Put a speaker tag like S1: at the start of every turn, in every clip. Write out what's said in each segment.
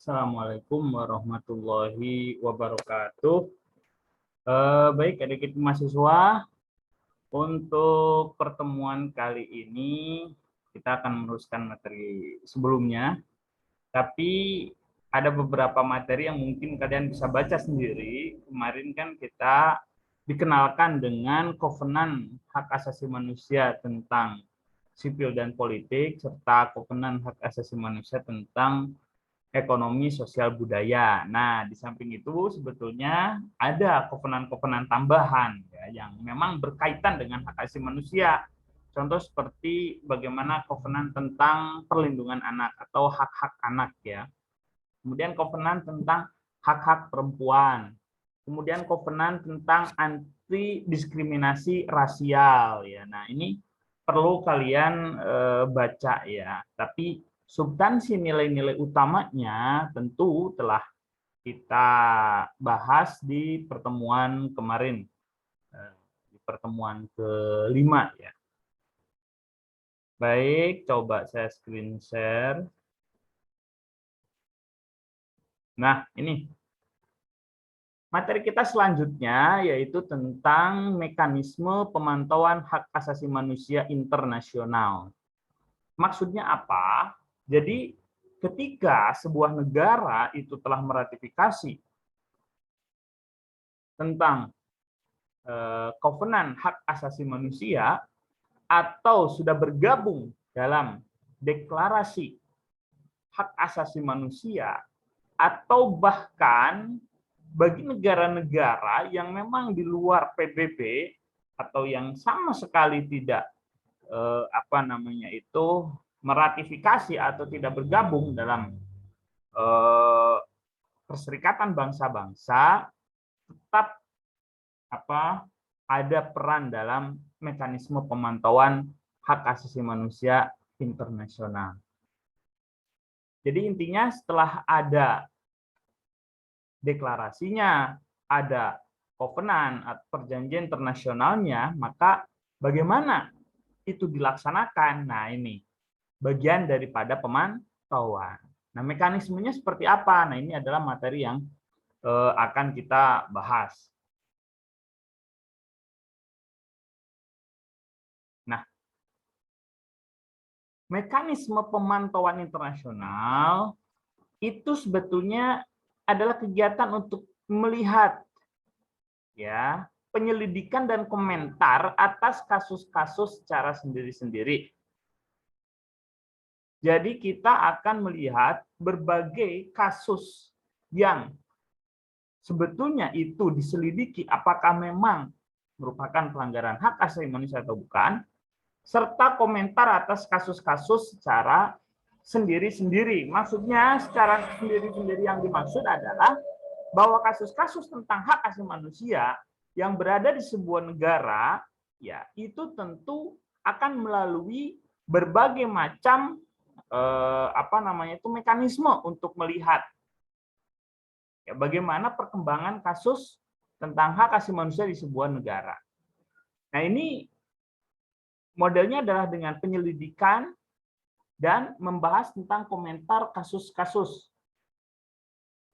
S1: Assalamualaikum warahmatullahi wabarakatuh. Baik, adik-adik mahasiswa, untuk pertemuan kali ini kita akan meneruskan materi sebelumnya, tapi ada beberapa materi yang mungkin kalian bisa baca sendiri. Kemarin kan kita dikenalkan dengan Kovenan Hak Asasi Manusia tentang sipil dan politik, serta Kovenan Hak Asasi Manusia tentang ekonomi sosial budaya. Nah, di samping itu sebetulnya ada kovenan-kovenan tambahan ya, yang memang berkaitan dengan hak asasi manusia. Contoh seperti bagaimana kovenan tentang perlindungan anak atau hak-hak anak ya. Kemudian kovenan tentang hak-hak perempuan. Kemudian kovenan tentang anti diskriminasi rasial ya. Nah, ini perlu kalian baca ya. Tapi substansi nilai-nilai utamanya tentu telah kita bahas di pertemuan kemarin, di pertemuan kelima ya. Baik, coba saya screen share. Nah, ini materi kita selanjutnya yaitu tentang mekanisme pemantauan hak asasi manusia internasional. Maksudnya apa? Jadi ketika sebuah negara itu telah meratifikasi tentang Kovenan Hak Asasi Manusia atau sudah bergabung dalam deklarasi hak asasi manusia, atau bahkan bagi negara-negara yang memang di luar PBB atau yang sama sekali tidak meratifikasi atau tidak bergabung dalam Perserikatan Bangsa-Bangsa, tetap ada peran dalam mekanisme pemantauan hak asasi manusia internasional. Jadi intinya setelah ada deklarasinya, ada kovenan atau perjanjian internasionalnya, maka bagaimana itu dilaksanakan? Nah, ini bagian daripada pemantauan. Nah, mekanismenya seperti apa? Nah, ini adalah materi yang akan kita bahas. Nah, mekanisme pemantauan internasional itu sebetulnya adalah kegiatan untuk melihat ya penyelidikan dan komentar atas kasus-kasus secara sendiri-sendiri. Jadi kita akan melihat berbagai kasus yang sebetulnya itu diselidiki apakah memang merupakan pelanggaran hak asasi manusia atau bukan, serta komentar atas kasus-kasus secara sendiri-sendiri. Maksudnya secara sendiri-sendiri yang dimaksud adalah bahwa kasus-kasus tentang hak asasi manusia yang berada di sebuah negara ya itu tentu akan melalui berbagai macam mekanisme untuk melihat ya, bagaimana perkembangan kasus tentang hak asasi manusia di sebuah negara. Nah, ini modelnya adalah dengan penyelidikan dan membahas tentang komentar kasus-kasus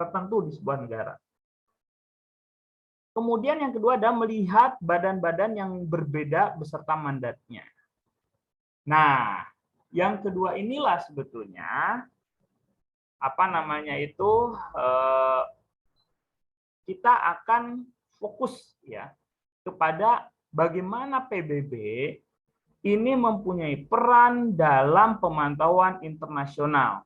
S1: tertentu di sebuah negara. Kemudian yang kedua adalah melihat badan-badan yang berbeda beserta mandatnya. Nah, yang kedua inilah sebetulnya kita akan fokus ya kepada bagaimana PBB ini mempunyai peran dalam pemantauan internasional.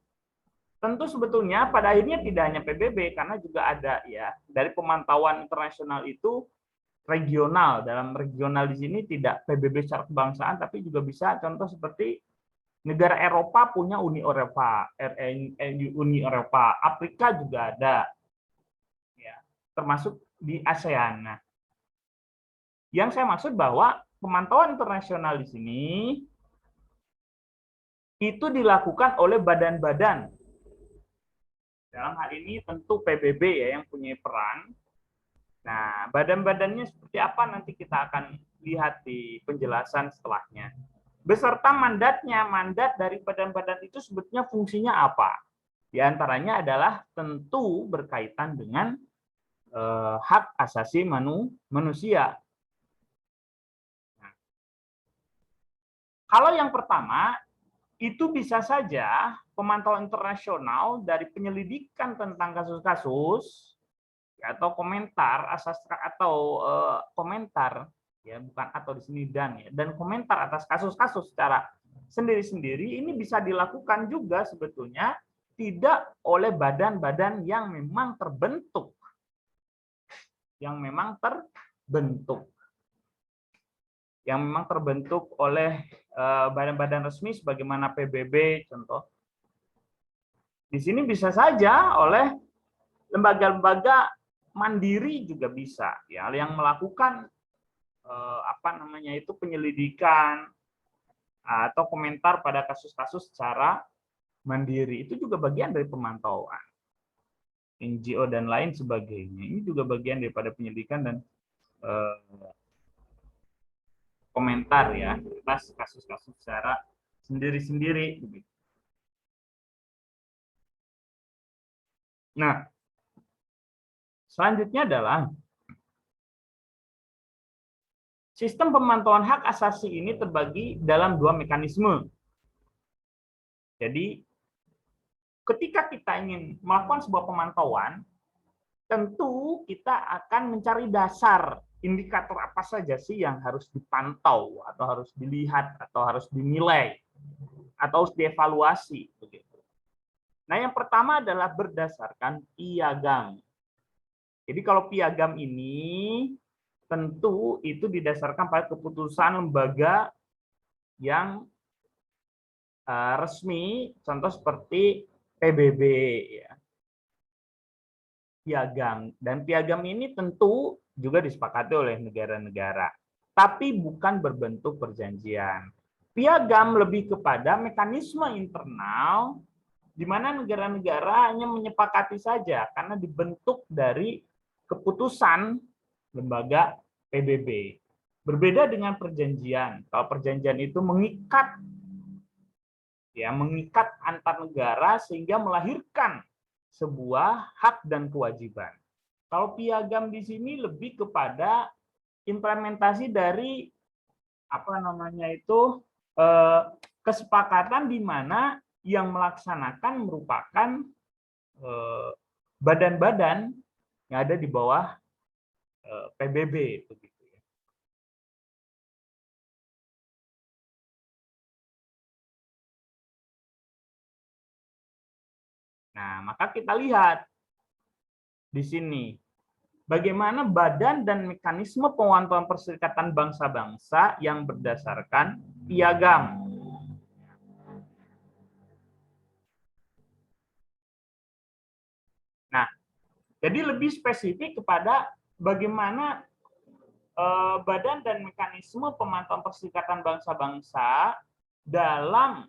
S1: Tentu sebetulnya pada akhirnya tidak hanya PBB, karena juga ada ya dari pemantauan internasional itu regional. Dalam regional di sini tidak PBB secara kebangsaan, tapi juga bisa contoh seperti negara Eropa punya Uni Eropa, Afrika juga ada, ya, termasuk di ASEAN. Nah, yang saya maksud bahwa pemantauan internasional di sini itu dilakukan oleh badan-badan. Dalam hal ini tentu PBB ya yang punya peran. Nah, badan-badannya seperti apa nanti kita akan lihat di penjelasan setelahnya. Beserta mandatnya, mandat dari badan-badan itu sebetulnya fungsinya apa? Di antaranya adalah tentu berkaitan dengan hak asasi manusia. Nah, kalau yang pertama, itu bisa saja pemantauan internasional dari penyelidikan tentang kasus-kasus atau komentar komentar ya, bukan atau di sini dan komentar atas kasus-kasus secara sendiri-sendiri ini bisa dilakukan juga sebetulnya tidak oleh badan-badan yang memang terbentuk oleh badan-badan resmi sebagaimana PBB contoh. Di sini bisa saja oleh lembaga-lembaga mandiri juga bisa ya yang melakukan penyelidikan atau komentar pada kasus-kasus secara mandiri. Itu juga bagian dari pemantauan. NGO dan lain sebagainya. Ini juga bagian daripada penyelidikan dan komentar ya atas kasus-kasus secara sendiri-sendiri. Nah, selanjutnya adalah sistem pemantauan hak asasi ini terbagi dalam dua mekanisme. Jadi, ketika kita ingin melakukan sebuah pemantauan, tentu kita akan mencari dasar indikator apa saja sih yang harus dipantau, atau harus dilihat, atau harus dinilai, atau harus dievaluasi. Nah, yang pertama adalah berdasarkan piagam. Jadi kalau piagam ini tentu itu didasarkan pada keputusan lembaga yang resmi, contoh seperti PBB ya. Piagam, dan piagam ini tentu juga disepakati oleh negara-negara, tapi bukan berbentuk perjanjian. Piagam lebih kepada mekanisme internal di mana negara-negara hanya menyepakati saja karena dibentuk dari keputusan lembaga PBB. Berbeda dengan perjanjian. Kalau perjanjian itu mengikat antar negara sehingga melahirkan sebuah hak dan kewajiban. Kalau piagam di sini lebih kepada implementasi dari kesepakatan di mana yang melaksanakan merupakan badan-badan yang ada di bawah PBB begitu. Nah, maka kita lihat di sini bagaimana badan dan mekanisme pemantauan Perserikatan Bangsa-Bangsa yang berdasarkan piagam. Nah, jadi lebih spesifik kepada bagaimana badan dan mekanisme pemantauan Perserikatan Bangsa-Bangsa dalam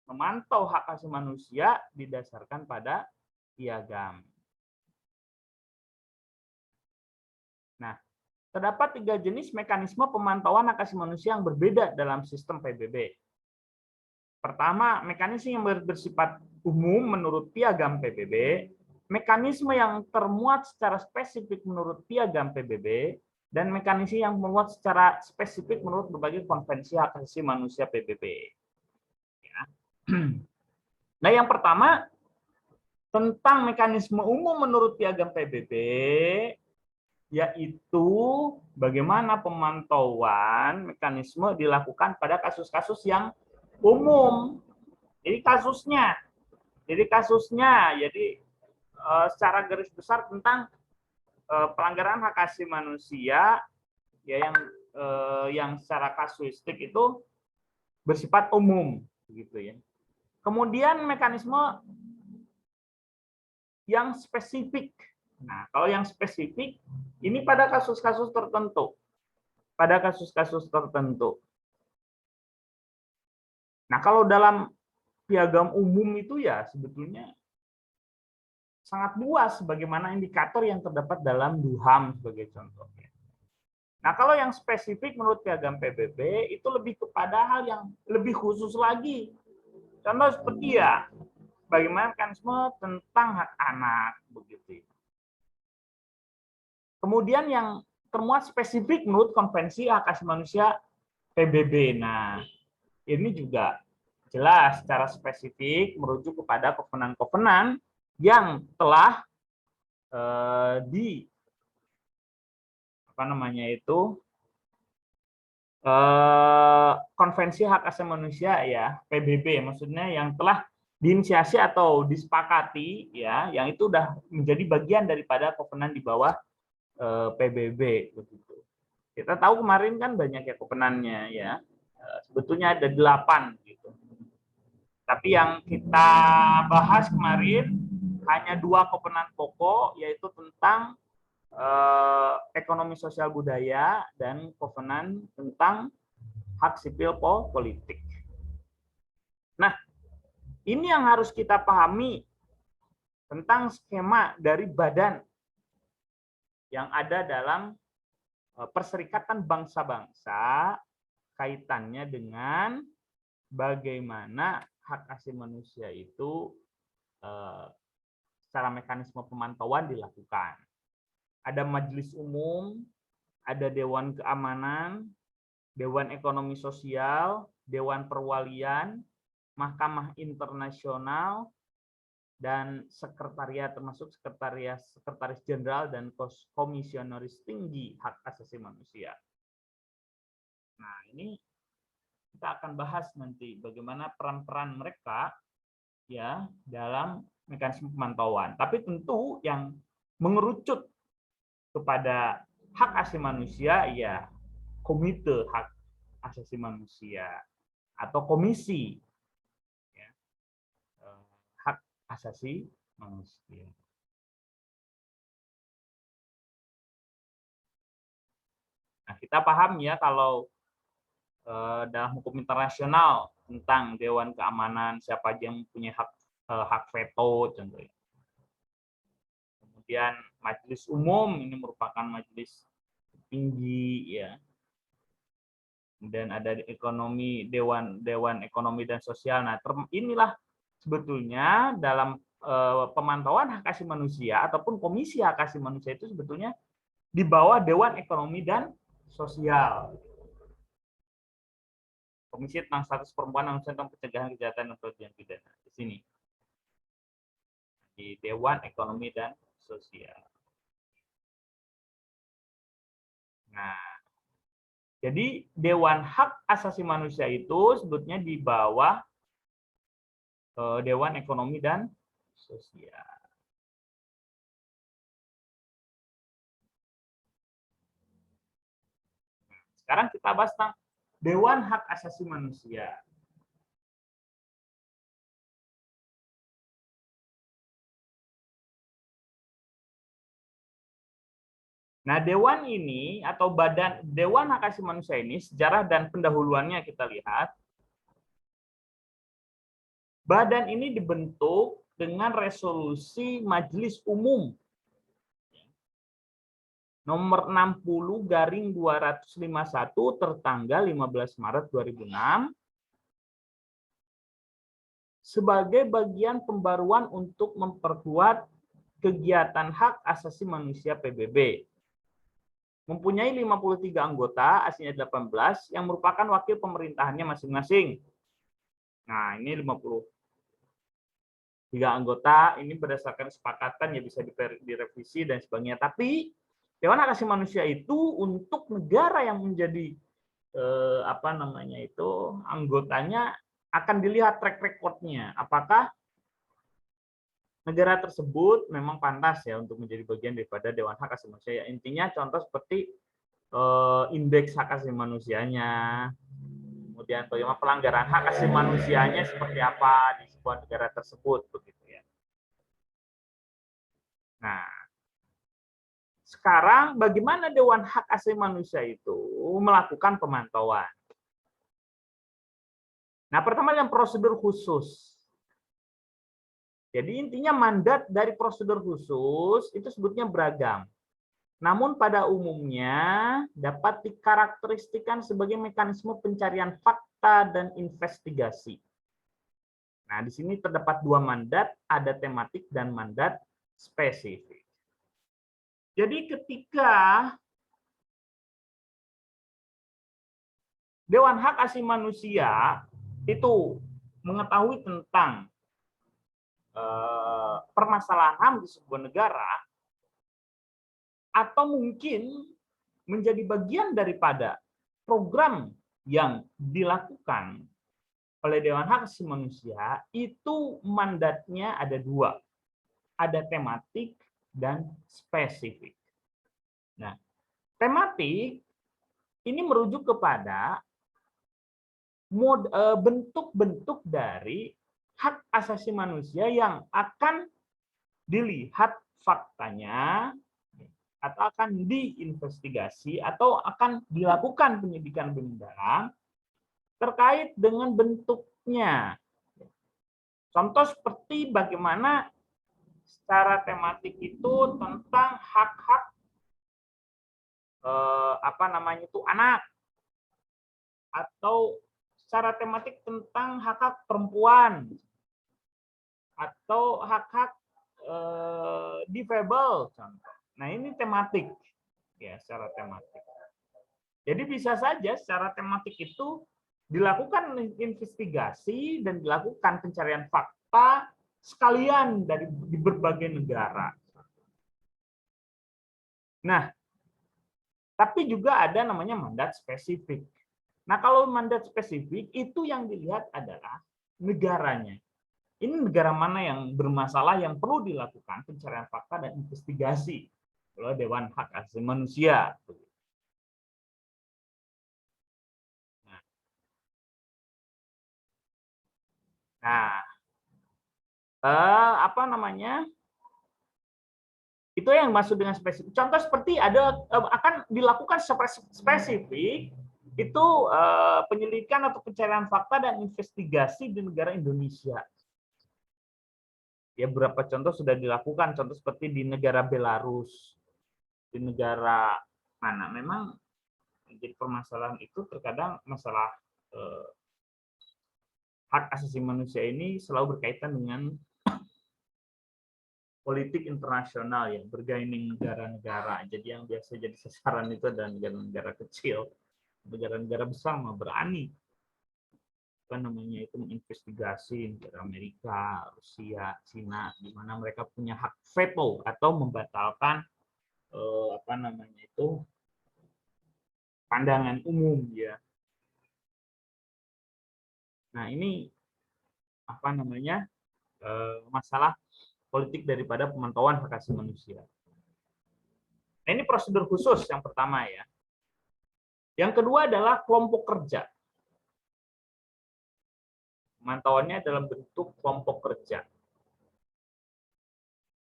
S1: memantau hak asasi manusia didasarkan pada piagam. Nah, terdapat 3 jenis mekanisme pemantauan hak asasi manusia yang berbeda dalam sistem PBB. Pertama, mekanisme yang bersifat umum menurut piagam PBB, mekanisme yang termuat secara spesifik menurut piagam PBB, dan mekanisme yang termuat secara spesifik menurut berbagai konvensi hak asasi manusia PBB. Ya. Nah, yang pertama, tentang mekanisme umum menurut piagam PBB, yaitu bagaimana pemantauan mekanisme dilakukan pada kasus-kasus yang umum. Jadi kasusnya, secara garis besar tentang pelanggaran hak asasi manusia ya yang secara kasuistik itu bersifat umum, begitu ya. Kemudian mekanisme yang spesifik. Nah, kalau yang spesifik ini pada kasus-kasus tertentu. Nah, kalau dalam piagam umum itu ya sebetulnya sangat luas bagaimana indikator yang terdapat dalam DUHAM sebagai contohnya. Nah, kalau yang spesifik menurut piagam PBB itu lebih kepada hal yang lebih khusus lagi. Contoh seperti ya, bagaimana mekanisme tentang hak anak begitu. Kemudian yang termuat spesifik menurut Konvensi Hak Asasi Manusia PBB. Nah, ini juga jelas secara spesifik merujuk kepada kovenan-kovenan yang telah di Konvensi Hak Asasi Manusia ya PBB, maksudnya yang telah diinisiasi atau disepakati ya, yang itu sudah menjadi bagian daripada kovenan di bawah PBB begitu. Kita tahu kemarin kan banyak ya kovenannya ya, sebetulnya ada 8 gitu. Tapi yang kita bahas kemarin hanya 2 kovenan pokok, yaitu tentang ekonomi sosial budaya dan kovenan tentang hak sipil politik. Nah, ini yang harus kita pahami tentang skema dari badan yang ada dalam Perserikatan Bangsa-Bangsa kaitannya dengan bagaimana hak asasi manusia itu secara mekanisme pemantauan dilakukan. Ada majelis umum, ada Dewan Keamanan, Dewan Ekonomi Sosial, Dewan Perwalian, Mahkamah Internasional, dan sekretariat termasuk sekretaris jenderal dan komisionaris tinggi hak asasi manusia. Nah, ini kita akan bahas nanti bagaimana peran-peran mereka ya dalam mekanisme pemantauan. Tapi tentu yang mengerucut kepada hak asasi manusia ya Komite Hak Asasi Manusia atau Komisi ya, Hak Asasi Manusia. Nah, kita paham ya kalau dalam hukum internasional tentang Dewan Keamanan siapa aja yang punya hak veto contohnya. Kemudian Majelis Umum ini merupakan majelis tinggi ya. Dan ada Dewan Ekonomi dan Sosial. Nah, inilah sebetulnya dalam pemantauan hak asasi manusia ataupun Komisi Hak Asasi Manusia itu sebetulnya di bawah Dewan Ekonomi dan Sosial. Komisi tentang status perempuan dan tentang pencegahan kejahatan dan perbuatan pidana di sini. Di Dewan Ekonomi dan Sosial. Nah, jadi Dewan Hak Asasi Manusia itu sebetulnya di bawah Dewan Ekonomi dan Sosial. Sekarang kita bahas tentang Dewan Hak Asasi Manusia. Nah, dewan ini atau badan Dewan Hak Asasi Manusia ini sejarah dan pendahuluannya kita lihat. Badan ini dibentuk dengan resolusi Majelis Umum nomor 60/251 tertanggal 15 Maret 2006 sebagai bagian pembaruan untuk memperkuat kegiatan hak asasi manusia PBB. Mempunyai 53 anggota, aslinya 18, yang merupakan wakil pemerintahannya masing-masing. Nah, ini 53 anggota, ini berdasarkan kesepakatan ya bisa direvisi dan sebagainya. Tapi Dewan Hak Asasi Manusia itu untuk negara yang menjadi anggotanya akan dilihat track record-nya. Apakah negara tersebut memang pantas ya untuk menjadi bagian daripada Dewan Hak Asasi Manusia. Ya, intinya contoh seperti indeks hak asasi manusianya, kemudian bagaimana pelanggaran hak asasi manusianya seperti apa di sebuah negara tersebut begitu ya. Nah, sekarang bagaimana Dewan Hak Asasi Manusia itu melakukan pemantauan? Nah, pertama yang prosedur khusus. Jadi intinya mandat dari prosedur khusus itu sebutnya beragam. Namun pada umumnya dapat dikarakteristikan sebagai mekanisme pencarian fakta dan investigasi. Nah, di sini terdapat dua mandat, ada tematik dan mandat spesifik. Jadi ketika Dewan Hak Asasi Manusia itu mengetahui tentang permasalahan HAM di sebuah negara, atau mungkin menjadi bagian daripada program yang dilakukan oleh Dewan Hak Asasi Manusia, itu mandatnya ada dua, ada tematik dan spesifik. Nah, tematik ini merujuk kepada bentuk-bentuk dari hak asasi manusia yang akan dilihat faktanya, atau akan diinvestigasi, atau akan dilakukan penyidikan lebih mendalam terkait dengan bentuknya. Contoh seperti bagaimana secara tematik itu tentang hak-hak anak, atau secara tematik tentang hak-hak perempuan, atau hak-hak difabel. Nah, ini tematik, ya, secara tematik. Jadi bisa saja secara tematik itu dilakukan investigasi dan dilakukan pencarian fakta sekalian di berbagai negara. Nah, tapi juga ada namanya mandat spesifik. Nah, kalau mandat spesifik itu yang dilihat adalah negaranya. Ini negara mana yang bermasalah yang perlu dilakukan pencarian fakta dan investigasi oleh Dewan Hak Asasi Manusia. Nah, itu yang masuk dengan spesifik. Contoh seperti akan dilakukan spesifik itu penyelidikan atau pencarian fakta dan investigasi di negara Indonesia. Ya, beberapa contoh sudah dilakukan, contoh seperti di negara Belarus, di negara mana memang jadi permasalahan itu terkadang masalah hak asasi manusia ini selalu berkaitan dengan politik internasional, ya, bergaining negara-negara. Jadi yang biasa jadi sasaran itu adalah negara-negara kecil. Negara-negara besar mah berani itu menginvestigasi negara Amerika, Rusia, Cina, di mana mereka punya hak veto atau membatalkan pandangan umum, ya. Nah, ini masalah politik daripada pemantauan hak asasi manusia. Nah, ini prosedur khusus yang pertama, ya. Yang kedua adalah kelompok kerja. Pemantauannya dalam bentuk kelompok kerja.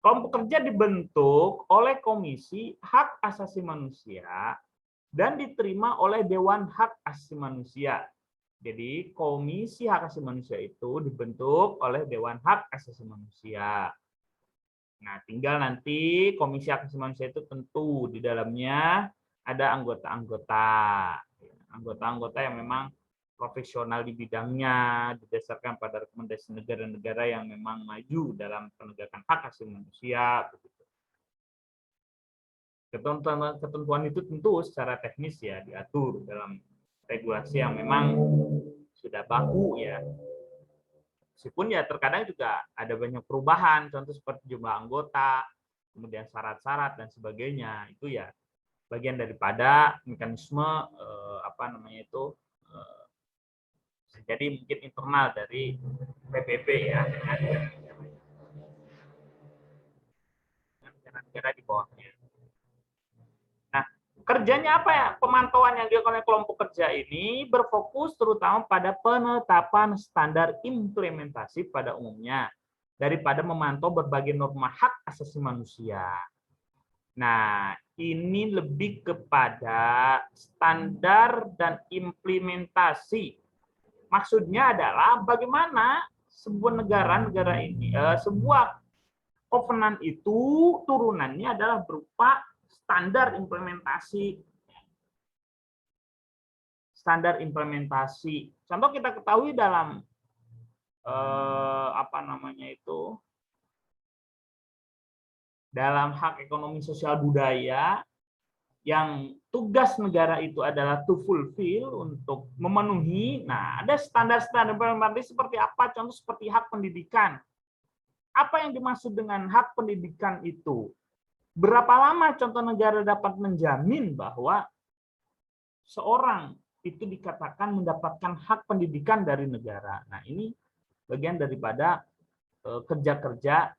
S1: Kelompok kerja dibentuk oleh Komisi Hak Asasi Manusia dan diterima oleh Dewan Hak Asasi Manusia. Jadi Komisi Hak Asasi Manusia itu dibentuk oleh Dewan Hak Asasi Manusia. Nah, tinggal nanti Komisi Hak Asasi Manusia itu tentu di dalamnya ada anggota-anggota. Anggota-anggota yang memang profesional di bidangnya, didasarkan pada rekomendasi negara-negara yang memang maju dalam penegakan hak asasi manusia. Ketentuan itu tentu secara teknis, ya, diatur dalam regulasi yang memang sudah baku, ya. Meskipun ya terkadang juga ada banyak perubahan, contoh seperti jumlah anggota, kemudian syarat-syarat dan sebagainya, itu ya bagian daripada mekanisme jadi mungkin internal dari PBB, ya, dengan negara-negara di bawahnya. Nah, kerjanya apa, ya? Pemantauan yang dilakukan oleh kelompok kerja ini berfokus terutama pada penetapan standar implementasi pada umumnya daripada memantau berbagai norma hak asasi manusia. Nah, ini lebih kepada standar dan implementasi. Maksudnya adalah bagaimana sebuah negara ini, sebuah covenant itu turunannya adalah berupa standar implementasi. Standar implementasi. Contoh kita ketahui dalam apa namanya itu, dalam hak ekonomi sosial budaya yang tugas negara itu adalah to fulfill, untuk memenuhi. Nah, ada standar-standar implementasi seperti apa? Contoh seperti hak pendidikan. Apa yang dimaksud dengan hak pendidikan itu? Berapa lama contoh negara dapat menjamin bahwa seorang itu dikatakan mendapatkan hak pendidikan dari negara? Nah, ini bagian daripada kerja-kerja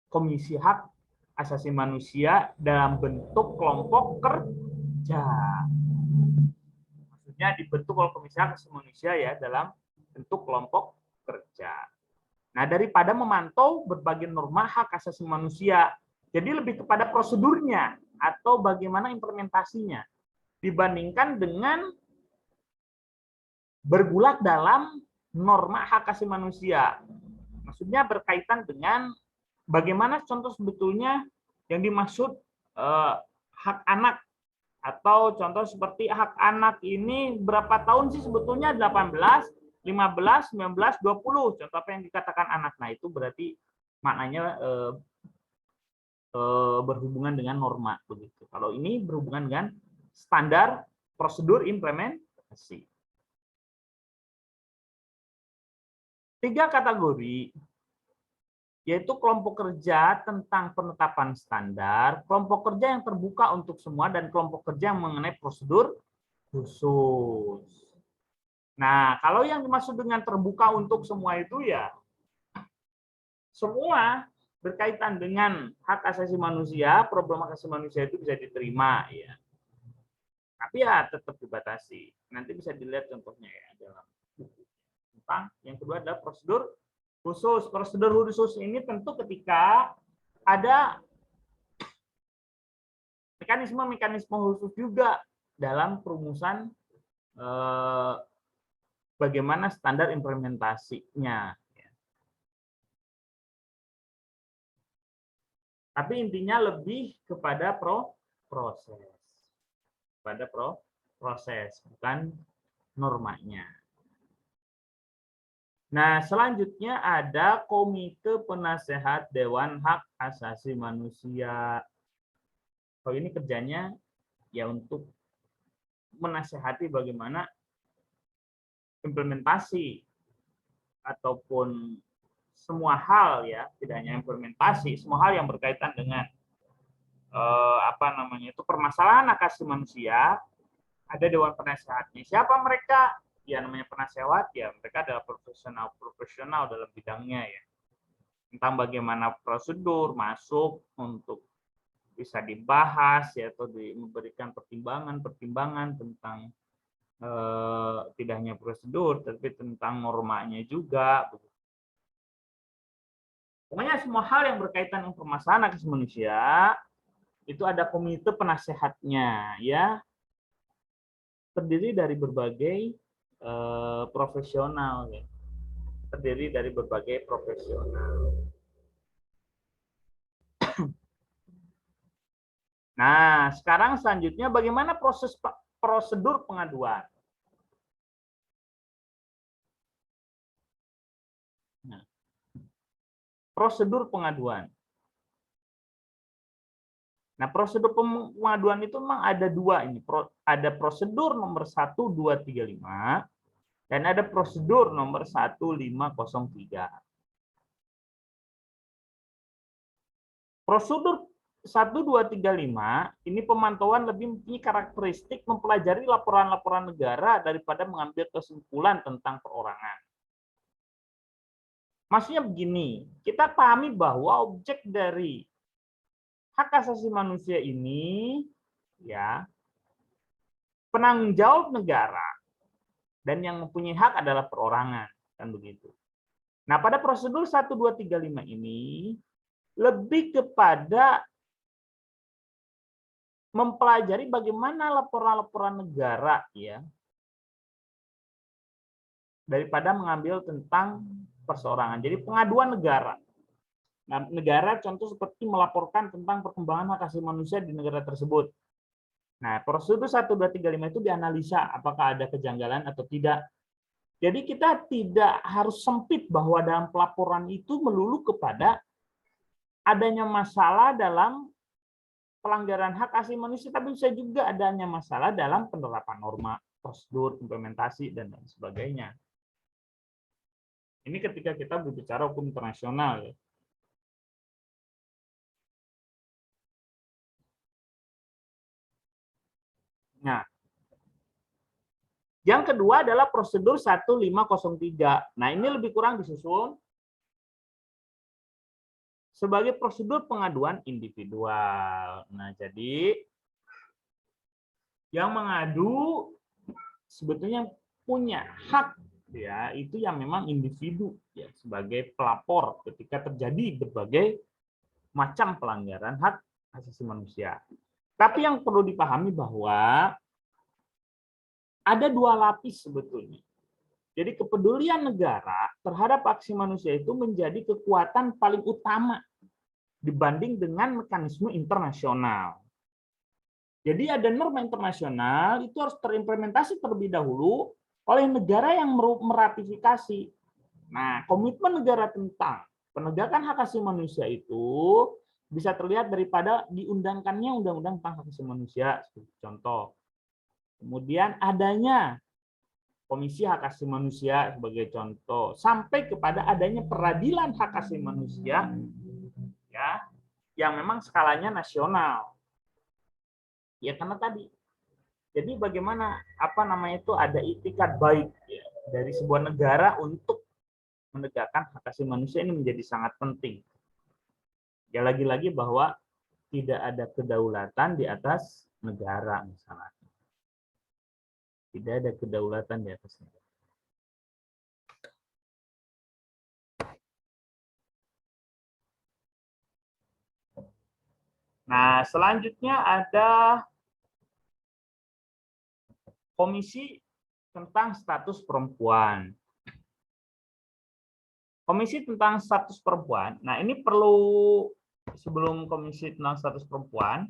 S1: Komisi Hak Asasi Manusia dalam bentuk kelompok kerja. Maksudnya dibentuk oleh Komisi Hak Asasi Manusia ya dalam bentuk kelompok kerja. Nah, daripada memantau berbagai norma hak asasi manusia, jadi lebih kepada prosedurnya atau bagaimana implementasinya dibandingkan dengan bergulat dalam norma hak asasi manusia. Maksudnya berkaitan dengan bagaimana contoh sebetulnya yang dimaksud hak anak, atau contoh seperti hak anak ini berapa tahun sih sebetulnya, 18, 15, 19, 20. Contoh apa yang dikatakan anak. Nah, itu berarti maknanya berhubungan dengan norma begitu. Kalau ini berhubungan dengan standar prosedur implementasi. 3 kategori, yaitu kelompok kerja tentang penetapan standar, kelompok kerja yang terbuka untuk semua, dan kelompok kerja yang mengenai prosedur khusus. Nah, kalau yang dimaksud dengan terbuka untuk semua itu ya semua berkaitan dengan hak asasi manusia, problem hak asasi manusia itu bisa diterima ya. Tapi ya tetap dibatasi. Nanti bisa dilihat contohnya ya dalam buku. Tentang yang kedua adalah prosedur khusus. Prosedur khusus ini tentu ketika ada mekanisme-mekanisme khusus juga dalam perumusan bagaimana standar implementasinya. Tapi intinya lebih kepada proses. Pada proses, bukan normanya. Nah, selanjutnya ada Komite Penasehat Dewan Hak Asasi Manusia. Kalau ini kerjanya ya untuk menasehati bagaimana implementasi ataupun semua hal ya, tidak hanya implementasi, semua hal yang berkaitan dengan permasalahan hak asasi manusia, ada dewan penasehatnya. Siapa mereka? Ya namanya penasehat ya, mereka adalah profesional dalam bidangnya ya. Tentang bagaimana prosedur masuk untuk bisa dibahas ya, atau memberikan pertimbangan tentang tidak hanya prosedur tapi tentang normanya juga. Pokoknya semua hal yang berkaitan dengan permasalahan hak asasi manusia itu ada komite penasehatnya ya, terdiri dari berbagai profesional ya, terdiri dari berbagai profesional. Nah, sekarang selanjutnya bagaimana prosedur pengaduan. Nah, prosedur pengaduan. Nah, prosedur pengaduan itu memang ada 2 ini. Ada prosedur nomor 1235 dan ada prosedur nomor 1503. Prosedur 1235 ini pemantauan lebih mempunyai karakteristik mempelajari laporan-laporan negara daripada mengambil kesimpulan tentang perorangan. Maksudnya begini, kita pahami bahwa objek dari hak asasi manusia ini ya penanggung jawab negara, dan yang mempunyai hak adalah perorangan, kan begitu. Nah, pada prosedur 1235 ini lebih kepada mempelajari bagaimana laporan-laporan negara ya daripada mengambil tentang perseorangan. Jadi pengaduan negara. Nah, negara contoh seperti melaporkan tentang perkembangan hak asasi manusia di negara tersebut. Nah, prosedur 1235 itu dianalisa apakah ada kejanggalan atau tidak. Jadi kita tidak harus sempit bahwa dalam pelaporan itu melulu kepada adanya masalah dalam pelanggaran hak asasi manusia, tapi bisa juga adanya masalah dalam penerapan norma, prosedur, implementasi, dan lain sebagainya. Ini ketika kita berbicara hukum internasional. Ya. Nah, yang kedua adalah prosedur 1503. Nah, ini lebih kurang disusun sebagai prosedur pengaduan individual. Nah, jadi yang mengadu sebetulnya punya hak ya, itu yang memang individu ya sebagai pelapor ketika terjadi berbagai macam pelanggaran hak asasi manusia. Tapi yang perlu dipahami bahwa ada dua lapis sebetulnya. Jadi kepedulian negara terhadap aksi manusia itu menjadi kekuatan paling utama dibanding dengan mekanisme internasional. Jadi ada norma internasional itu harus terimplementasi terlebih dahulu oleh negara yang meratifikasi. Nah, komitmen negara tentang penegakan hak asasi manusia itu bisa terlihat daripada diundangkannya Undang-Undang tentang hak asasi manusia, sebagai contoh. Kemudian adanya Komisi Hak Asasi Manusia sebagai contoh, sampai kepada adanya peradilan hak asasi manusia ya, yang memang skalanya nasional. Ya karena tadi. Jadi bagaimana itu ada itikat baik ya, dari sebuah negara untuk menegakkan hak asasi manusia ini menjadi sangat penting. Ya lagi-lagi bahwa tidak ada kedaulatan di atas negara misalnya. Tidak ada kedaulatan di atas negara. Nah, selanjutnya ada Komisi tentang Status Perempuan. Komisi tentang Status Perempuan. Nah, ini perlu sebelum Komisi tentang Status Perempuan,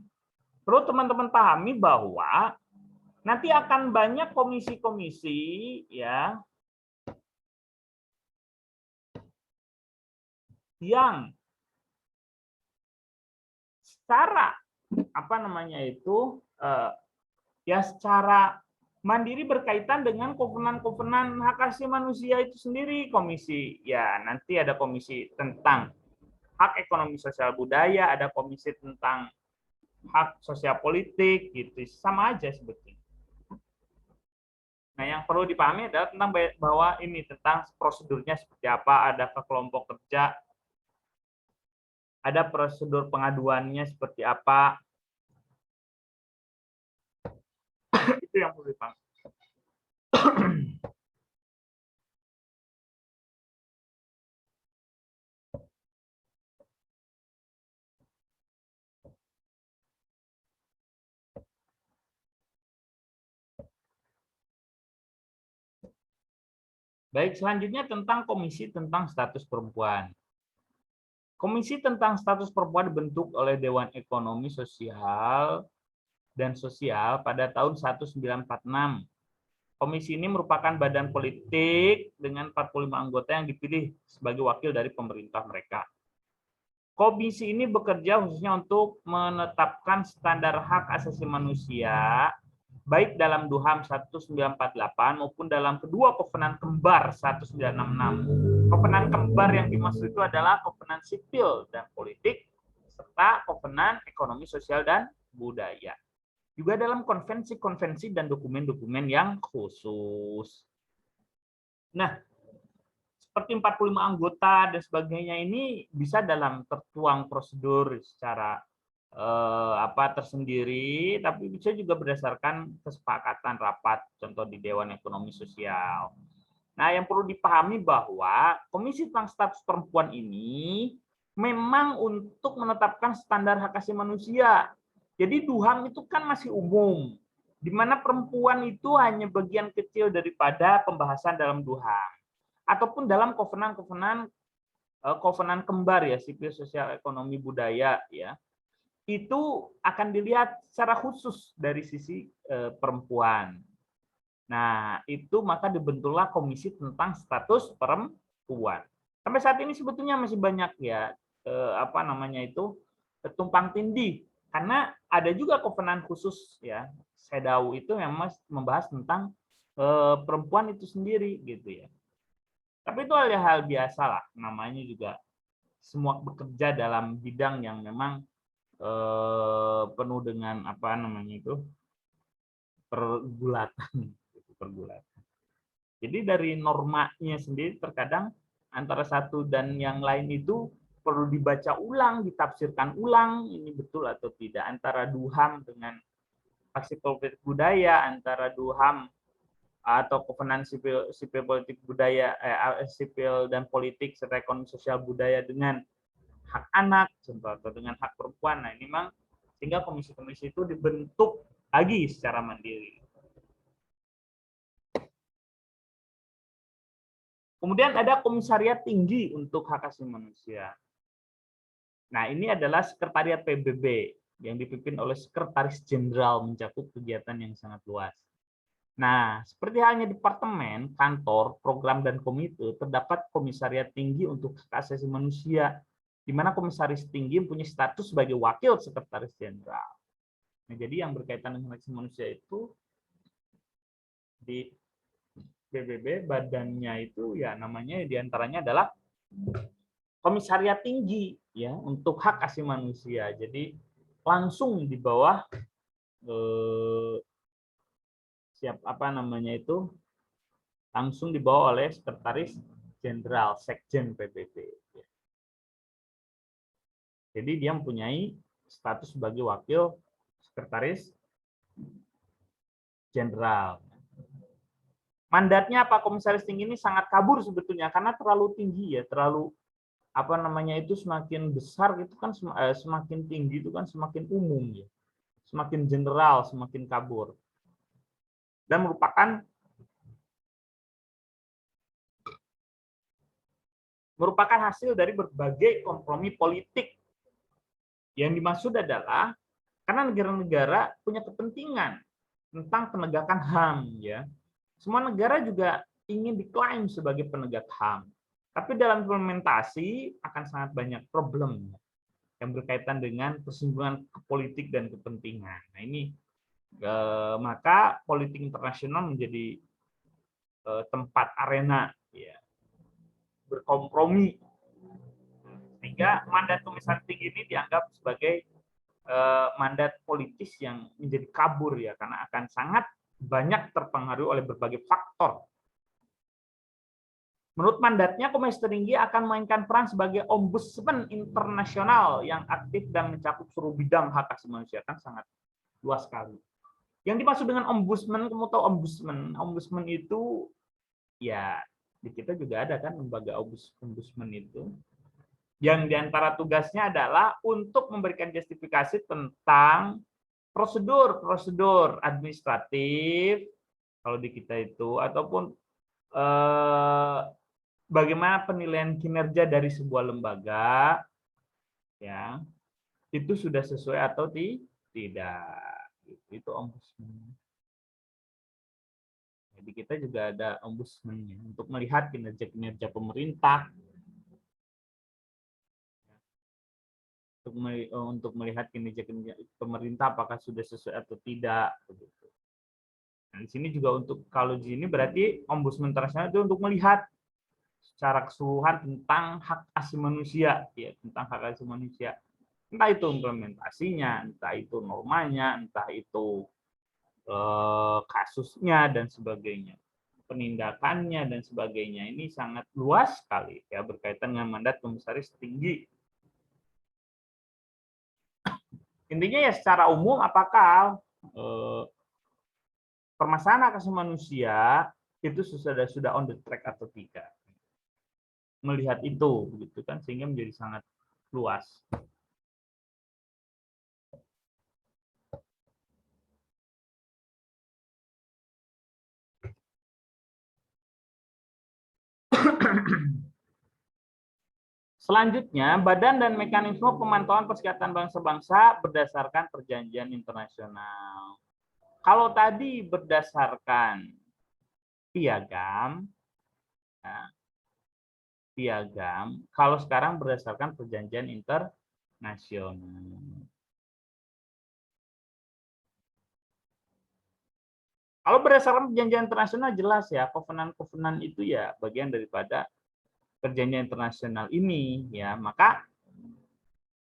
S1: perlu teman-teman pahami bahwa nanti akan banyak komisi-komisi ya yang secara secara mandiri berkaitan dengan kovenan-kovenan hak asasi manusia itu sendiri. Komisi ya nanti ada komisi tentang hak ekonomi sosial budaya, ada komisi tentang hak sosial politik gitu, sama aja sebetulnya. Nah, yang perlu dipahami adalah tentang bahwa ini tentang prosedurnya seperti apa, ada ke kelompok kerja, ada prosedur pengaduannya seperti apa. Itu yang perlu dipahami. Baik, selanjutnya tentang Komisi tentang Status Perempuan. Komisi tentang Status Perempuan dibentuk oleh Dewan Ekonomi Sosial dan Sosial pada tahun 1946. Komisi ini merupakan badan politik dengan 45 anggota yang dipilih sebagai wakil dari pemerintah mereka. Komisi ini bekerja khususnya untuk menetapkan standar hak asasi manusia baik dalam DUHAM 1948 maupun dalam kedua kovenan kembar 1966. Kovenan kembar yang dimaksud itu adalah kovenan sipil dan politik serta kovenan ekonomi sosial dan budaya. Juga dalam konvensi-konvensi dan dokumen-dokumen yang khusus. Nah, seperti 45 anggota dan sebagainya ini bisa dalam tertuang prosedur secara tersendiri, tapi bisa juga berdasarkan kesepakatan rapat, contoh di Dewan Ekonomi Sosial. Nah, yang perlu dipahami bahwa Komisi tentang Status Perempuan ini memang untuk menetapkan standar hak asasi manusia. Jadi DUHAM itu kan masih umum, di mana perempuan itu hanya bagian kecil daripada pembahasan dalam DUHAM, ataupun dalam kovenan kembar ya, sipil, sosial, ekonomi, budaya ya. Itu akan dilihat secara khusus dari sisi perempuan. Nah, itu maka dibentuklah komisi tentang status perempuan. Sampai saat ini sebetulnya masih banyak ya apa namanya itu tumpang tindih karena ada juga kovenan khusus ya CEDAW itu memang membahas tentang perempuan itu sendiri gitu ya. Tapi itu hal biasa lah, namanya juga semua bekerja dalam bidang yang memang penuh dengan apa namanya itu pergulatan. Jadi dari normanya sendiri terkadang antara satu dan yang lain itu perlu dibaca ulang, ditafsirkan ulang, ini betul atau tidak, antara DUHAM dengan aksi politik budaya, antara DUHAM atau kovenan sipil politik budaya, sipil dan politik serta ekonomi sosial budaya dengan hak anak, contoh atau dengan hak perempuan. Nah ini memang sehingga komisi-komisi itu dibentuk lagi secara mandiri. Kemudian ada komisariat tinggi untuk hak asasi manusia. Nah, ini adalah sekretariat PBB yang dipimpin oleh sekretaris jenderal mencakup kegiatan yang sangat luas. Nah, seperti halnya departemen, kantor, program, dan komite, terdapat komisariat tinggi untuk hak asasi manusia, di mana komisaris tinggi mempunyai status sebagai wakil sekretaris jenderal. Nah, jadi yang berkaitan dengan hak asasi manusia itu di PBB badannya itu ya namanya diantaranya adalah komisariat tinggi ya untuk hak asasi manusia. Jadi langsung di bawah siap apa namanya itu langsung dibawa oleh sekretaris jenderal sekjen PBB. Jadi dia mempunyai status sebagai wakil sekretaris jenderal. Mandatnya apa komisaris tinggi ini sangat kabur sebetulnya karena terlalu tinggi ya, terlalu apa namanya itu semakin besar itu kan semakin tinggi itu kan semakin umum ya. Semakin general, semakin kabur. Dan merupakan hasil dari berbagai kompromi politik. Yang dimaksud adalah karena negara-negara punya kepentingan tentang penegakan HAM ya. Semua negara juga ingin diklaim sebagai penegak HAM. Tapi dalam implementasi akan sangat banyak problem yang berkaitan dengan persinggungan politik dan kepentingan. Nah ini maka politik internasional menjadi tempat arena ya, berkompromi sehingga mandat komisaris tinggi ini dianggap sebagai mandat politis yang menjadi kabur ya karena akan sangat banyak terpengaruh oleh berbagai faktor. Menurut mandatnya, Komisi Tinggi akan memainkan peran sebagai ombudsman internasional yang aktif dan mencakup seluruh bidang hak asasi manusia, kan sangat luas sekali. Yang dimaksud dengan ombudsman, kamu tahu ombudsman? Ombudsman itu ya di kita juga ada kan lembaga ombudsman itu. Yang diantara tugasnya adalah untuk memberikan justifikasi tentang prosedur administratif kalau di kita itu ataupun bagaimana penilaian kinerja dari sebuah lembaga ya itu sudah sesuai atau tidak. Itu ombudsman. Jadi kita juga ada ombudsman untuk melihat kinerja pemerintah, untuk melihat kinerja pemerintah apakah sudah sesuai atau tidak. Nah, di sini juga untuk kalau di sini berarti ombudsman internasional itu untuk melihat secara keseluruhan tentang hak asasi manusia, ya tentang hak asasi manusia. Entah itu implementasinya, entah itu normanya, entah itu kasusnya dan sebagainya, penindakannya dan sebagainya. Ini sangat luas sekali ya berkaitan dengan mandat komisaris tinggi. Intinya ya secara umum apakah permasalahan hak asasi manusia itu sudah on the track atau tidak. Melihat itu begitu kan sehingga menjadi sangat luas. Selanjutnya, badan dan mekanisme pemantauan perserikatan bangsa-bangsa berdasarkan perjanjian internasional. Kalau tadi berdasarkan piagam, nah, piagam kalau sekarang berdasarkan perjanjian internasional. Kalau berdasarkan perjanjian internasional jelas ya, kovenan-kovenan itu ya bagian daripada perjanjian internasional ini ya. Maka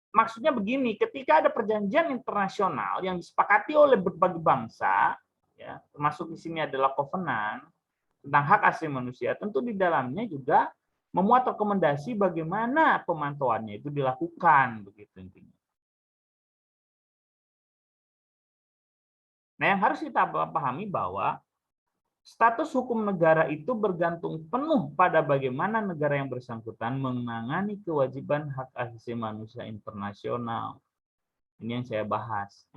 S1: maksudnya begini, ketika ada perjanjian internasional yang disepakati oleh berbagai bangsa, ya, termasuk di sini adalah kovenan tentang hak asasi manusia, tentu di dalamnya juga memuat rekomendasi bagaimana pemantauannya itu dilakukan, begitu intinya. Nah, yang harus kita pahami bahwa status hukum negara itu bergantung penuh pada bagaimana negara yang bersangkutan menangani kewajiban hak asasi manusia internasional. Ini yang saya bahas.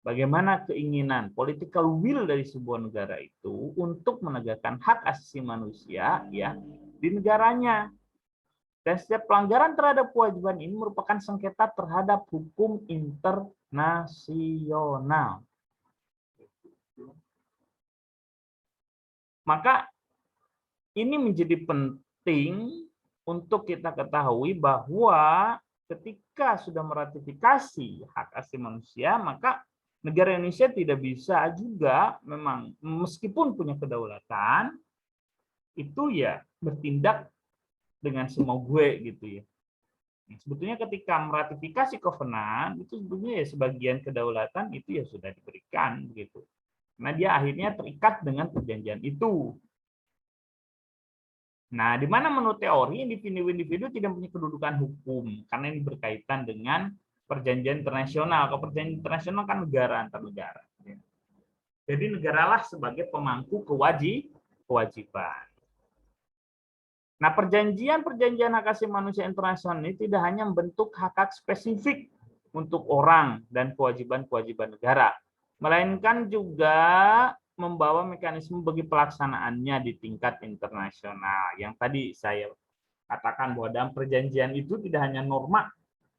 S1: Bagaimana keinginan political will dari sebuah negara itu untuk menegakkan hak asasi manusia ya di negaranya. Dan setiap pelanggaran terhadap kewajiban ini merupakan sengketa terhadap hukum internasional. Maka ini menjadi penting untuk kita ketahui bahwa ketika sudah meratifikasi hak asasi manusia, maka negara Indonesia tidak bisa juga memang meskipun punya kedaulatan, itu ya bertindak dengan semau gue gitu ya. Sebetulnya ketika meratifikasi kovenan itu sebetulnya ya sebagian kedaulatan itu ya sudah diberikan begitu. Karena dia akhirnya terikat dengan perjanjian itu. Nah, di mana menurut teori individu-individu tidak punya kedudukan hukum karena ini berkaitan dengan perjanjian internasional. Kalau perjanjian internasional kan negara antar negara. Jadi negaralah sebagai pemangku kewajiban. Nah, perjanjian-perjanjian hak asasi manusia internasional ini tidak hanya membentuk hak-hak spesifik untuk orang dan kewajiban-kewajiban negara, melainkan juga membawa mekanisme bagi pelaksanaannya di tingkat internasional. Yang tadi saya katakan bahwa dalam perjanjian itu tidak hanya norma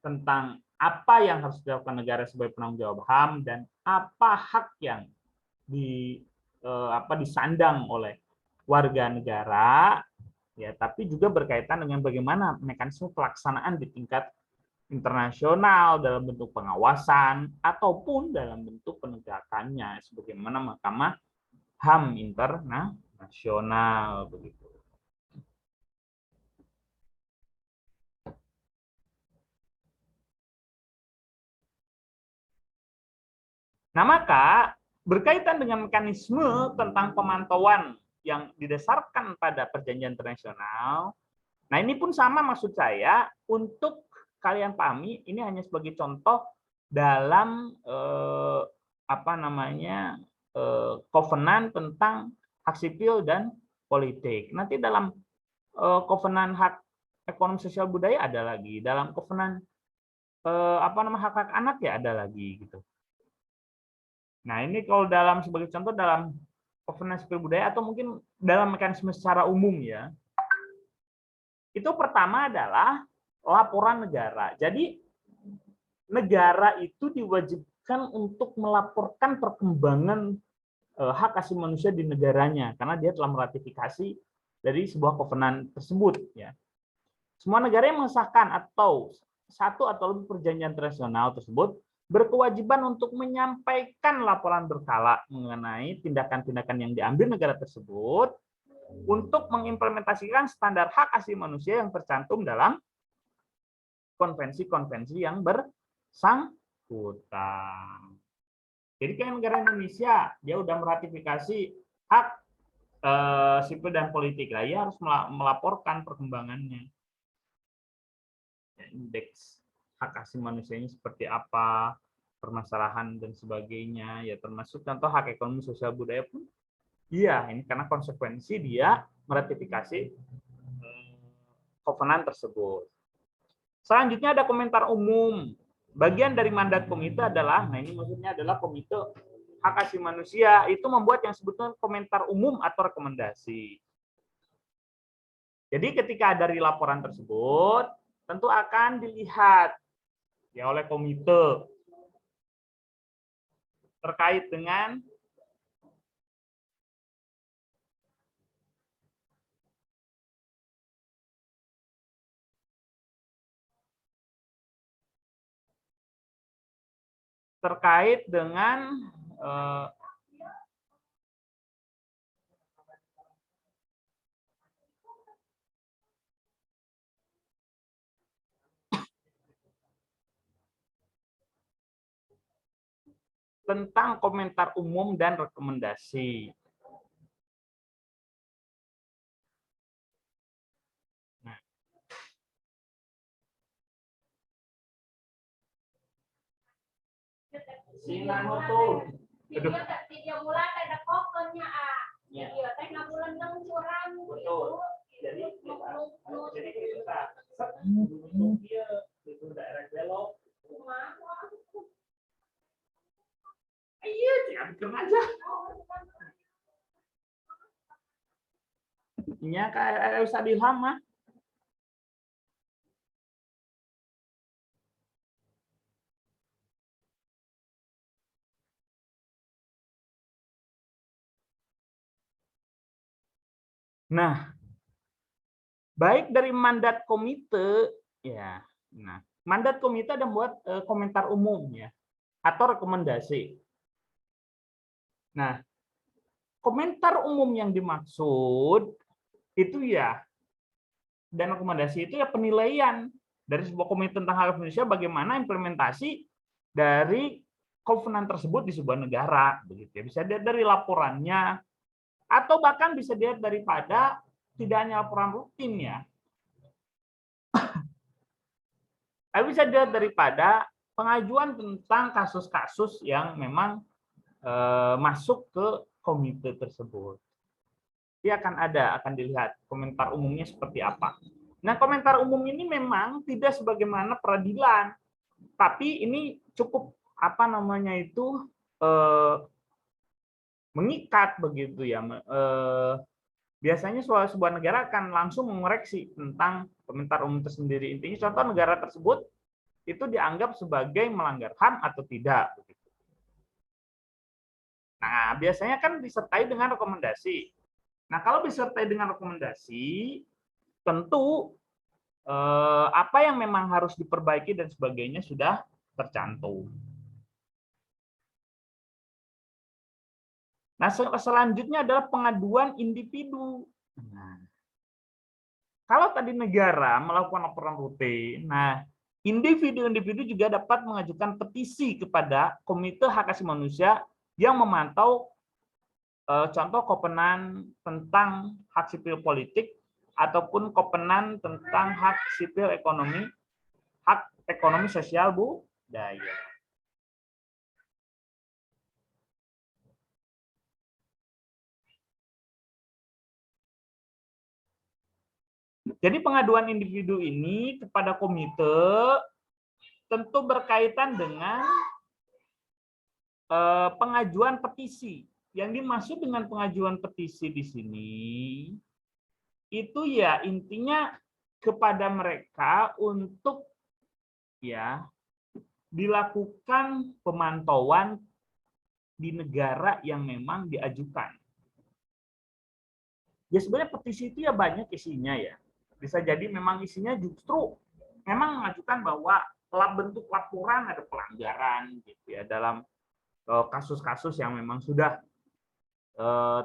S1: tentang apa yang harus dilakukan negara sebagai penanggung jawab HAM dan apa hak yang disandang oleh warga negara, ya, tapi juga berkaitan dengan bagaimana mekanisme pelaksanaan di tingkat internasional dalam bentuk pengawasan ataupun dalam bentuk penegakannya sebagaimana Mahkamah HAM internasional begitu. Nah, maka berkaitan dengan mekanisme tentang pemantauan yang didasarkan pada perjanjian internasional. Nah, ini pun sama maksud saya untuk kalian pahami, ini hanya sebagai contoh dalam kovenan tentang hak sipil dan politik. Nanti dalam kovenan hak ekonomi sosial budaya ada lagi, dalam kovenan hak-hak anak ya ada lagi gitu. Nah, ini kalau dalam sebagai contoh dalam kovenan sipil budaya atau mungkin dalam mekanisme secara umum ya. Itu pertama adalah laporan negara. Jadi negara itu diwajibkan untuk melaporkan perkembangan hak asasi manusia di negaranya karena dia telah meratifikasi dari sebuah kovenan tersebut ya. Semua negara yang mengesahkan atau satu atau lebih perjanjian internasional tersebut berkewajiban untuk menyampaikan laporan berkala mengenai tindakan-tindakan yang diambil negara tersebut untuk mengimplementasikan standar hak asasi manusia yang tercantum dalam konvensi-konvensi yang bersangkutan. Jadi kayak negara Indonesia, dia udah meratifikasi hak sipil dan politik lah, ya harus melaporkan perkembangannya. Indeks hak asasi manusianya seperti apa, permasalahan dan sebagainya, ya termasuk contoh hak ekonomi sosial budaya pun, iya ini karena konsekuensi dia meratifikasi kovenan tersebut. Selanjutnya ada komentar umum. Bagian dari mandat komite adalah, nah ini maksudnya adalah komite hak asasi manusia itu membuat yang sebutnya komentar umum atau rekomendasi. Jadi ketika dari laporan tersebut, tentu akan dilihat ya oleh komite terkait dengan terkait dengan tentang komentar umum dan rekomendasi. Nah. Sinano tuh. Video bulan ada kokonnya video teh bulan nang curang betul. Jadi kita dia itu daerah belok. Iya, bikin aja. Nya kayak usah dilama. Nah, baik dari mandat komite ya. Nah, mandat komite ada buat komentar umum ya atau rekomendasi. Nah, komentar umum yang dimaksud itu ya dan rekomendasi itu ya penilaian dari sebuah komite tentang hak asasi manusia bagaimana implementasi dari kovenan tersebut di sebuah negara begitu ya. Bisa dilihat dari laporannya atau bahkan bisa dilihat daripada tidak hanya laporan rutin ya. Tapi bisa dilihat daripada pengajuan tentang kasus-kasus yang memang masuk ke komite tersebut. Dia akan dilihat komentar umumnya seperti apa. Nah, komentar umum ini memang tidak sebagaimana peradilan, tapi ini cukup apa namanya itu mengikat begitu ya. Biasanya sebuah negara akan langsung mengoreksi tentang komentar umum tersendiri. Intinya contoh negara tersebut itu dianggap sebagai melanggar HAM atau tidak. Nah, biasanya kan disertai dengan rekomendasi. Nah, kalau disertai dengan rekomendasi, tentu apa yang memang harus diperbaiki dan sebagainya sudah tercantum. Nah, selanjutnya adalah pengaduan individu. Nah, kalau tadi negara melakukan laporan rutin, nah individu-individu juga dapat mengajukan petisi kepada Komite Hak Asasi Manusia yang memantau contoh kovenan tentang hak sipil politik ataupun kovenan tentang hak sipil ekonomi, hak ekonomi sosial budaya. Jadi pengaduan individu ini kepada komite tentu berkaitan dengan pengajuan petisi. Yang dimaksud dengan pengajuan petisi di sini itu ya intinya kepada mereka untuk ya dilakukan pemantauan di negara yang memang diajukan. Ya sebenarnya petisi itu ya banyak isinya ya. Bisa jadi memang isinya justru memang mengajukan bahwa bentuk laporan ada pelanggaran gitu ya dalam kasus-kasus yang memang sudah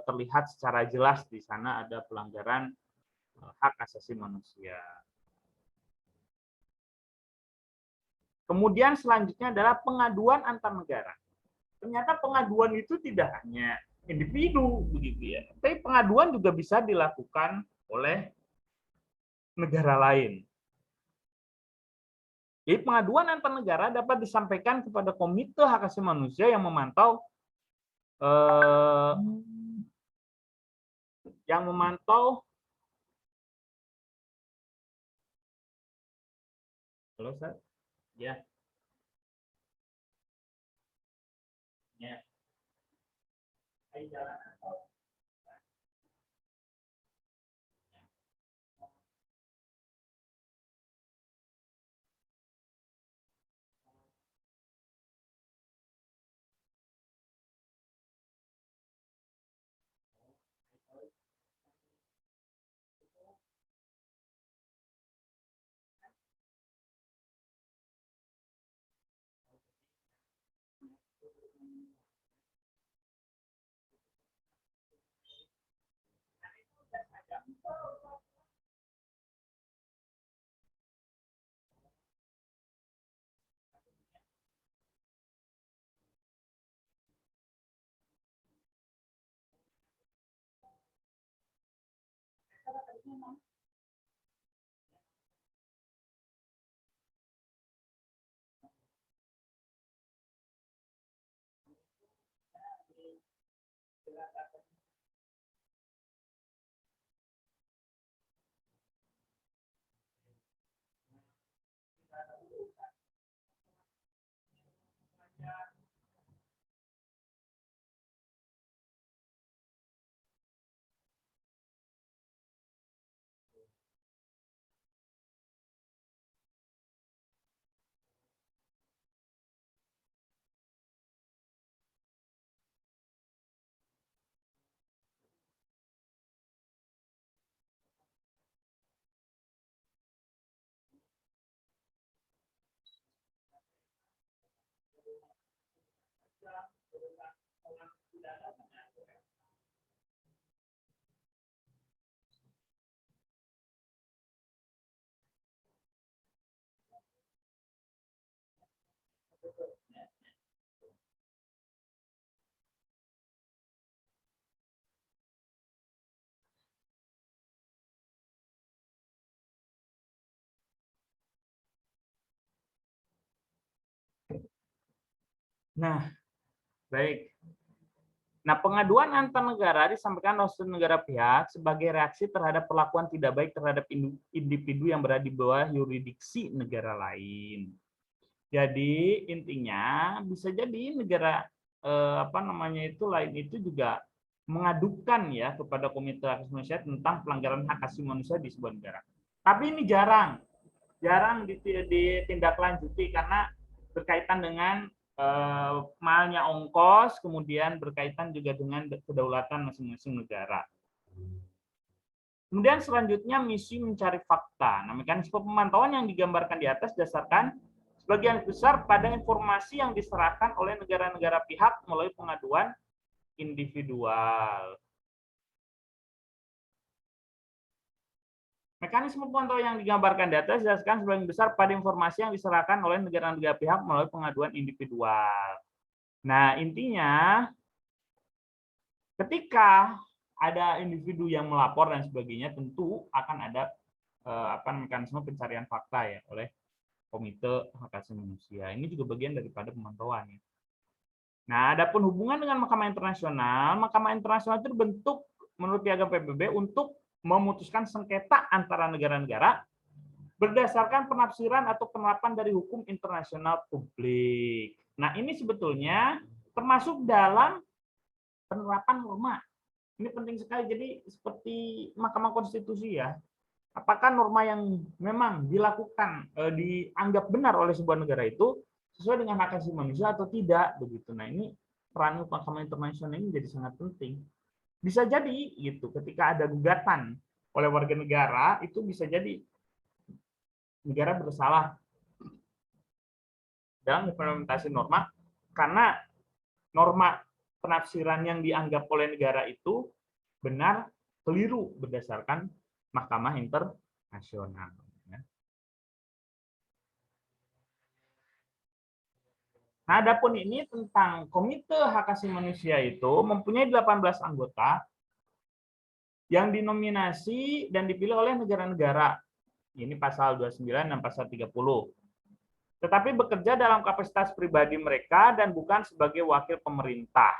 S1: terlihat secara jelas di sana ada pelanggaran hak asasi manusia. Kemudian selanjutnya adalah pengaduan antar negara. Ternyata pengaduan itu tidak hanya individu begitu ya, tapi pengaduan juga bisa dilakukan oleh negara lain. Jadi pengaduan antar negara dapat disampaikan kepada Komite Hak Asasi Manusia yang memantau halo Ustaz? Ya. Ya. Nah, baik. Nah, pengaduan antar negara disampaikan oleh negara pihak sebagai reaksi terhadap perlakuan tidak baik terhadap individu yang berada di bawah yurisdiksi negara lain. Jadi intinya bisa jadi negara lain itu juga mengadukan ya kepada Komite Hak Asasi Manusia tentang pelanggaran hak asasi manusia di sebuah negara. Tapi ini jarang ditindaklanjuti karena berkaitan dengan mahalnya ongkos, kemudian berkaitan juga dengan kedaulatan masing-masing negara. Kemudian selanjutnya misi mencari fakta. Nah, mekanisme pemantauan yang digambarkan di atas dasarkan sebagian besar pada informasi yang diserahkan oleh negara-negara pihak melalui pengaduan individual. Mekanisme pemantauan yang digambarkan di atas didasarkan sebagian besar pada informasi yang diserahkan oleh negara-negara pihak melalui pengaduan individual. Nah, intinya ketika ada individu yang melapor dan sebagainya, tentu akan ada mekanisme pencarian fakta ya oleh Komite Hak Asasi Manusia. Ini juga bagian daripada pemantauan. Ya. Nah, adapun hubungan dengan Mahkamah Internasional itu dibentuk menurut Piagam PBB untuk memutuskan sengketa antara negara-negara berdasarkan penafsiran atau penerapan dari hukum internasional publik. Nah, ini sebetulnya termasuk dalam penerapan norma. Ini penting sekali. Jadi seperti Mahkamah Konstitusi ya. Apakah norma yang memang dilakukan dianggap benar oleh sebuah negara itu sesuai dengan hak asasi manusia atau tidak begitu. Nah, ini peran Mahkamah Internasional ini jadi sangat penting. Bisa jadi gitu ketika ada gugatan oleh warga negara itu bisa jadi negara bersalah dalam implementasi norma karena norma penafsiran yang dianggap oleh negara itu benar keliru berdasarkan Mahkamah Internasional. Nah, adapun ini tentang Komite Hak Asasi Manusia itu mempunyai 18 anggota yang dinominasi dan dipilih oleh negara-negara. Ini pasal 29 dan pasal 30. Tetapi bekerja dalam kapasitas pribadi mereka dan bukan sebagai wakil pemerintah.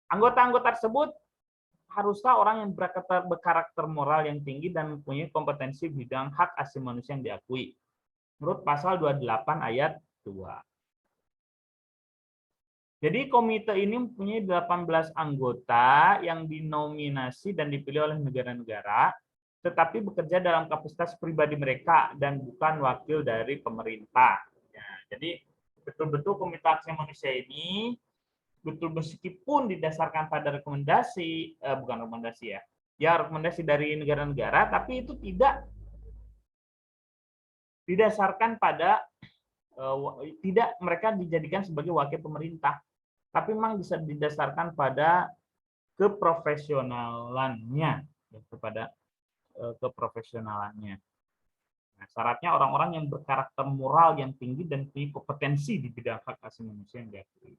S1: Anggota-anggota tersebut haruslah orang yang berkarakter moral yang tinggi dan mempunyai kompetensi bidang hak asasi manusia yang diakui. Menurut pasal 28 ayat 2. Jadi komite ini mempunyai 18 anggota yang dinominasi dan dipilih oleh negara-negara, tetapi bekerja dalam kapasitas pribadi mereka dan bukan wakil dari pemerintah. Ya, jadi betul-betul Komite Hak Asasi Manusia ini betul meskipun didasarkan pada rekomendasi, bukan rekomendasi ya rekomendasi dari negara-negara, tapi itu tidak didasarkan pada tidak mereka dijadikan sebagai wakil pemerintah. Tapi memang bisa didasarkan pada keprofesionalannya, kepada keprofesionalannya. Nah, syaratnya orang-orang yang berkarakter moral yang tinggi dan punya kompetensi di bidang hak asasi manusia yang diakui.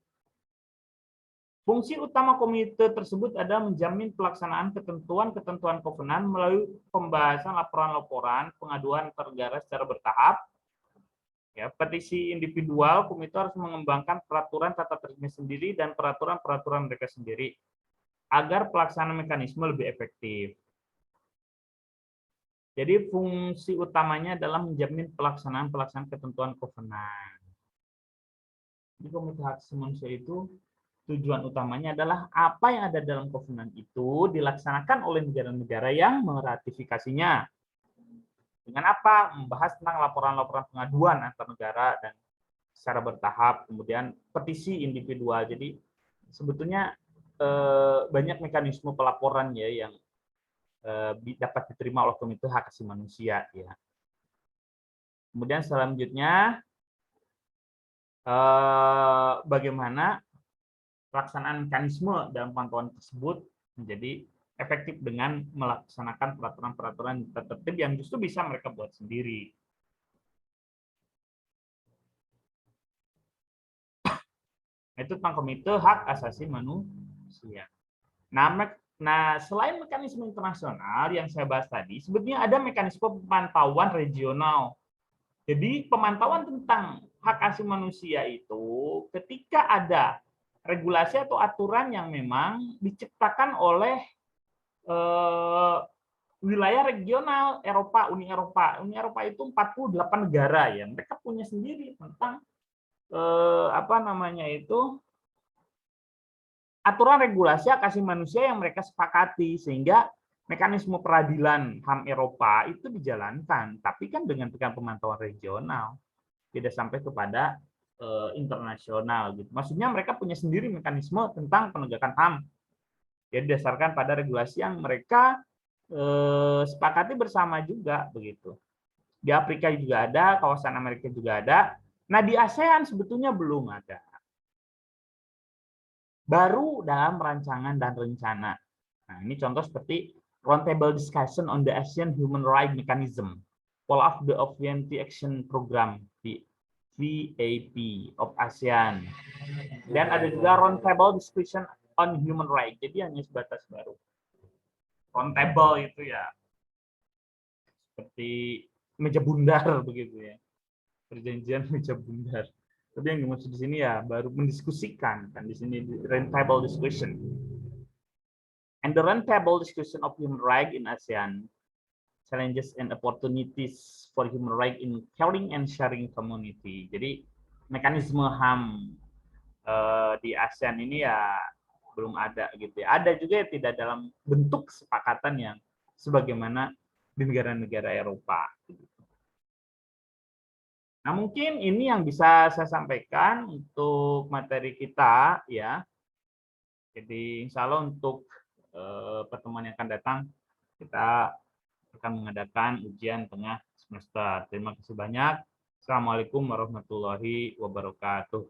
S1: Fungsi utama komite tersebut adalah menjamin pelaksanaan ketentuan-ketentuan kovenan melalui pembahasan laporan-laporan pengaduan antar negara secara bertahap. Ya, petisi individual, komite harus mengembangkan peraturan tata tertibnya sendiri dan peraturan-peraturan mereka sendiri agar pelaksanaan mekanisme lebih efektif. Jadi fungsi utamanya adalah menjamin pelaksanaan ketentuan kovenan. Di Komite Hak Asasi Manusia itu tujuan utamanya adalah apa yang ada dalam kovenan itu dilaksanakan oleh negara-negara yang meratifikasinya. Dengan apa? Membahas tentang laporan-laporan pengaduan antar negara dan secara bertahap, kemudian petisi individual. Jadi sebetulnya banyak mekanisme pelaporan ya yang dapat diterima oleh Komite Hak Asasi Manusia ya. Kemudian selanjutnya bagaimana pelaksanaan mekanisme dalam pantauan tersebut menjadi efektif dengan melaksanakan peraturan-peraturan tertib yang justru bisa mereka buat sendiri. Itu tentang Komite Hak Asasi Manusia. Nah, selain mekanisme internasional yang saya bahas tadi, sebetulnya ada mekanisme pemantauan regional. Jadi pemantauan tentang hak asasi manusia itu ketika ada regulasi atau aturan yang memang diciptakan oleh wilayah regional Eropa, Uni Eropa. Uni Eropa itu 48 negara ya. Mereka punya sendiri tentang aturan regulasi hak asasi manusia yang mereka sepakati, sehingga mekanisme peradilan HAM Eropa itu dijalankan, tapi kan dengan pemantauan regional, tidak sampai kepada internasional gitu. Maksudnya mereka punya sendiri mekanisme tentang penegakan HAM. Jadi didasarkan pada regulasi yang mereka sepakati bersama juga begitu. Di Afrika juga ada, kawasan Amerika juga ada. Nah, di ASEAN sebetulnya belum ada. Baru dalam rancangan dan rencana. Nah, ini contoh seperti Roundtable Discussion on the ASEAN Human Rights Mechanism, Follow-up the Obviety Action Program, di VAP of ASEAN. Dan ada juga Roundtable Discussion on Human Rights, jadi hanya sebatas baru. Roundtable itu ya seperti meja bundar begitu ya, perjanjian meja bundar. Tapi yang dimaksud di sini ya baru mendiskusikan, kan di sini roundtable discussion. And the roundtable discussion of human rights in ASEAN, challenges and opportunities for human rights in caring and sharing community. Jadi mekanisme HAM di ASEAN ini ya belum ada gitu ya. Ada juga yang tidak dalam bentuk kesepakatan yang sebagaimana di negara-negara Eropa. Nah, mungkin ini yang bisa saya sampaikan untuk materi kita ya. Jadi insya Allah untuk pertemuan yang akan datang kita akan mengadakan ujian tengah semester. Terima kasih banyak. Assalamualaikum warahmatullahi wabarakatuh.